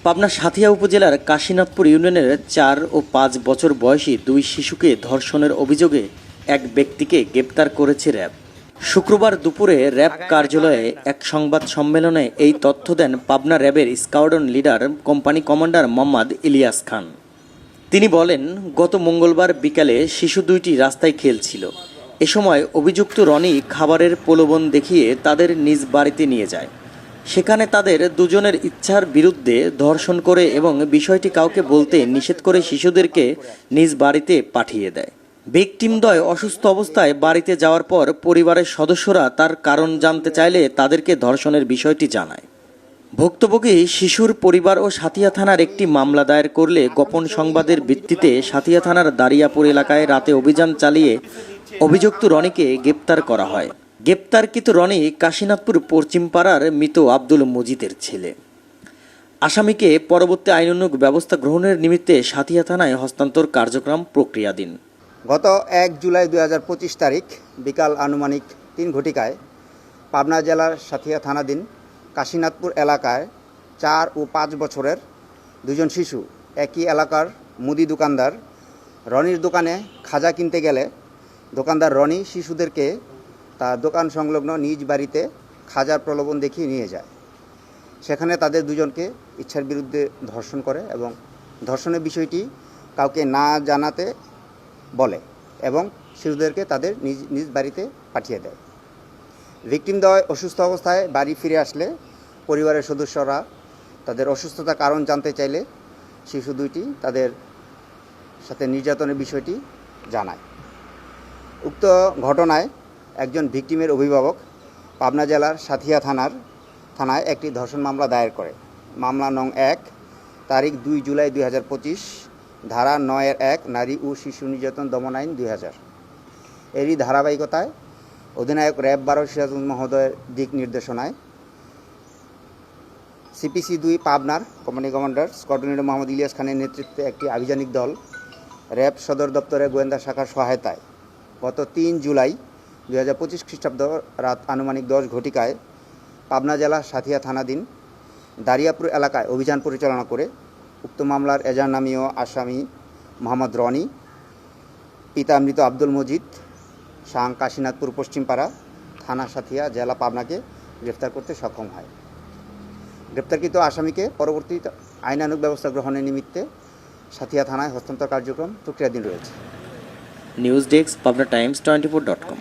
পাবনা সাঁথিয়া উপজেলার কাশীনাথপুর ইউনিয়নের 4 ও 5 বছর বয়সী দুই শিশুকে ধর্ষণের অভিযোগে এক ব্যক্তিকে গ্রেপ্তার করেছে র্যাব। শুক্রবার দুপুরে র্যাব কার্যালয়ে এক সংবাদ সম্মেলনে এই তথ্য দেন পাবনা র্যাবের squadron leader company commander Mohammad Ilias Khan. তিনি বলেন, গত মঙ্গলবার বিকালে শিশু দুইটি রাস্তায় খেলছিল। এ সময় অভিযুক্ত রনি খাবারের প্রলোভন দেখিয়ে তাদের নিজ বাড়িতে নিয়ে যায়। সেখানে তাদের দুজনের ইচ্ছার বিরুদ্ধে ধর্ষণ করে এবং বিষয়টি কাউকে বলতে নিষেধ করে শিশুদেরকে নিজ বাড়িতে পাঠিয়ে দেয়। ভিকটিমদ্বয় অসুস্থ অবস্থায় বাড়িতে যাওয়ার পর পরিবারের সদস্যরা তার কারণ জানতে চাইলে তাদেরকে ধর্ষণের বিষয়টি জানায়। ভুক্তভোগী শিশুর পরিবার ও সাঁথিয়া থানার একটি মামলা দায়ের করলে গোপন সংবাদের ভিত্তিতে সাঁথিয়া থানার দারিয়াপুর এলাকায় রাতে অভিযান চালিয়ে অভিযুক্ত রনিকে গ্রেপ্তার করা হয়। গ্রেপ্তারকৃত রনি কাশীনাথপুর পশ্চিমপাড়ার মৃত আব্দুল মজিদের ছেলে। আসামিকে পরবর্তী আইনানুগ ব্যবস্থা গ্রহণের নিমিত্তে সাঁথিয়া থানায় হস্তান্তর কার্যক্রম প্রক্রিয়াধীন। গত 1 জুলাই 2025 তারিখ বিকাল আনুমানিক 3 ঘটিকায় পাবনা জেলার সাঁথিয়া থানাধীন কাশীনাথপুর এলাকায় 4 ও 5 বছরের দুজন শিশু একই এলাকার মুদি দোকানদার রনির দোকানে খাজা কিনতে গেলে দোকানদার রনি শিশুদেরকে তার দোকান সংলগ্ন নিজ বাড়িতে খাজার প্রলোভন দেখিয়ে নিয়ে যায়। সেখানে তাদের দুজনকে ইচ্ছার বিরুদ্ধে ধর্ষণ করে এবং ধর্ষণের বিষয়টি কাউকে না জানাতে বলে এবং শিশুদেরকে তাদের নিজ নিজ বাড়িতে পাঠিয়ে দেয়। ভিকটিমদ্বয় অসুস্থ অবস্থায় বাড়ি ফিরে আসলে পরিবারের সদস্যরা তাদের অসুস্থতার কারণ জানতে চাইলে শিশু দুইটি তাদের সাথে নির্যাতনের বিষয়টি জানায়। উক্ত ঘটনায় একজন ভিকটিমের অভিভাবক পাবনা জেলার সাঁথিয়া থানায় একটি ধর্ষণ মামলা দায়ের করে। মামলা নং 1 তারিখ 2 জুলাই 2025, ধারা 9-1 নারী ও শিশু নির্যাতন দমন আইন 2000। এরই ধারাবাহিকতায় অধিনায়ক র্যাব 12 সিরাজুল মহোদয়ের দিক নির্দেশনায় CPC 2 পাবনার company commander squadron leader Mohammad Ilias খানের নেতৃত্বে একটি আভিযানিক দল র্যাব সদর দপ্তরের গোয়েন্দা শাখার সহায়তায় গত 3 জুলাই 2025 খ্রিস্টাব্দ রাত আনুমানিক 10 ঘটিকায় পাবনা জেলা সাঁথিয়া থানাধীন দারিয়াপুর এলাকায় অভিযান পরিচালনা করে উক্ত মামলার এজাহারনামীয় আসামি মোহাম্মদ রনি, পিতা মৃত আব্দুল মজিদ, সাং কাশীনাথপুর পশ্চিমপাড়া, থানা সাঁথিয়া, জেলা পাবনাকে গ্রেফতার করতে সক্ষম হয়। গ্রেপ্তারকৃত আসামিকে পরবর্তী আইনানুগ ব্যবস্থা গ্রহণের নিমিত্তে সাঁথিয়া থানায় হস্তান্তর কার্যক্রম প্রক্রিয়াধীন রয়েছে। News desk, Pabna Times 24.com।